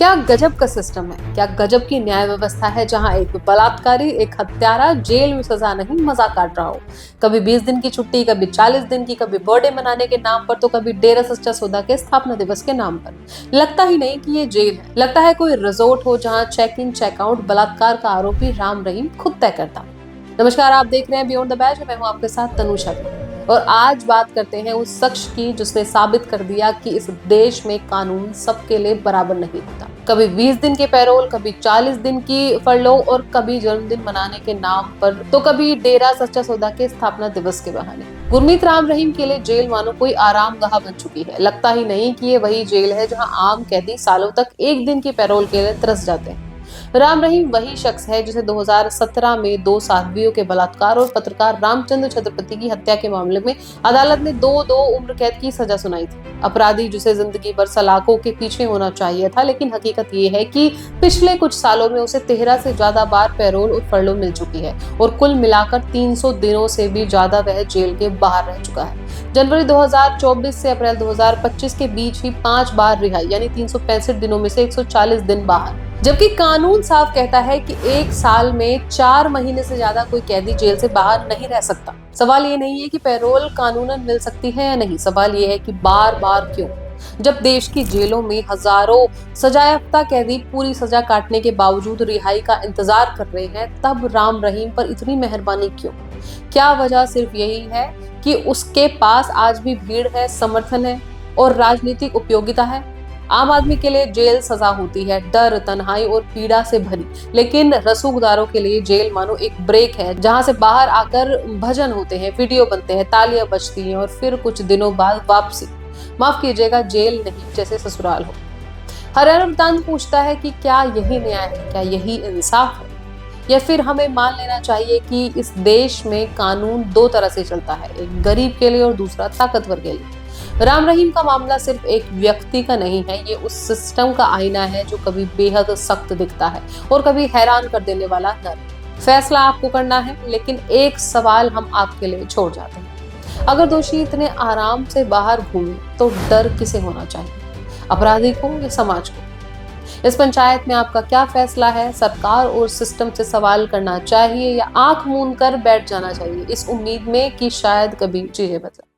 क्या गजब का सिस्टम है, क्या गजब की न्याय व्यवस्था है जहां एक बलात्कारी, एक हत्यारा जेल में सजा नहीं मजा काट रहा हो। कभी 20 दिन की छुट्टी, कभी 40 दिन की, कभी बर्थडे मनाने के नाम पर तो कभी डेरा सच्चा सौदा के स्थापना दिवस के नाम पर। लगता ही नहीं कि ये जेल है, लगता है कोई रिजोर्ट हो जहां चेक इन चेकआउट बलात्कार का आरोपी राम रहीम खुद तय करता। नमस्कार, आप देख रहे हैं बियॉन्ड द बैच। मैं हूं आपके साथ तनुषा और आज बात करते हैं उस शख्स की जिसने साबित कर दिया कि इस देश में कानून सबके लिए बराबर नहीं होता। कभी 20 दिन के पैरोल, कभी 40 दिन की फरलो और कभी जन्मदिन मनाने के नाम पर तो कभी डेरा सच्चा सौदा के स्थापना दिवस के बहाने। गुरमीत राम रहीम के लिए जेल मानो कोई आराम गाह बन चुकी है। लगता ही नहीं कि ये वही जेल है जहां आम कैदी सालों तक एक दिन की पैरोल के लिए तरस जाते हैं। राम रहीम वही शख्स है जिसे 2017 में 2 साध्वियों के बलात्कार और पत्रकार रामचंद्र छत्रपति की हत्या के मामले में अदालत ने दो उम्र कैद की सजा सुनाई थी। अपराधी जिसे जिंदगी भर सलाखों के पीछे होना चाहिए था, लेकिन हकीकत ये है कि पिछले कुछ सालों में उसे 13 से ज्यादा बार पैरोल और फरलो मिल चुकी है और कुल मिलाकर 300 दिनों से भी ज्यादा वह जेल के बाहर रह चुका है। जनवरी 2024 से अप्रैल 2025 के बीच ही 5 बार रिहाई, यानी 365 दिनों में से 140 दिन बाहर। जबकि कानून साफ कहता है कि 1 साल में 4 महीने से ज्यादा कोई कैदी जेल से बाहर नहीं रह सकता। सवाल ये नहीं है कि पैरोल कानूनन मिल सकती है या नहीं, सवाल ये है कि बार बार क्यों। जब देश की जेलों में हजारों सजायाफ्ता कैदी पूरी सजा काटने के बावजूद रिहाई का इंतजार कर रहे हैं, तब राम रहीम पर इतनी मेहरबानी क्यों? क्या वजह सिर्फ यही है कि उसके पास आज भी भीड़ है, समर्थन है और राजनीतिक उपयोगिता है? आम आदमी के लिए जेल सजा होती है डर, तन्हाई और पीड़ा से भरी, लेकिन रसूखदारों के लिए जेल मानो एक ब्रेक है जहां से बाहर आकर भजन होते हैं, वीडियो बनते हैं, तालियां बजती हैं और फिर कुछ दिनों बाद वापसी। माफ कीजिएगा, जेल नहीं, जैसे ससुराल हो। हरियाणा वृत्तांत पूछता है कि क्या यही न्याय है, क्या यही इंसाफ है, या फिर हमें मान लेना चाहिए कि इस देश में कानून दो तरह से चलता है, एक गरीब के लिए और दूसरा ताकतवर के लिए। राम रहीम का मामला सिर्फ एक व्यक्ति का नहीं है, ये उस सिस्टम का आईना है जो कभी बेहद सख्त दिखता है और कभी हैरान कर देने वाला नर्म। फैसला आपको करना है, लेकिन एक सवाल हम आपके लिए छोड़ जाते हैं। अगर दोषी इतने आराम से बाहर घूमे तो डर किसे होना चाहिए, अपराधी को या समाज को? इस पंचायत में आपका क्या फैसला है? सरकार और सिस्टम से सवाल करना चाहिए या आंख मूंद कर बैठ जाना चाहिए इस उम्मीद में कि शायद कभी चीजें बदलें?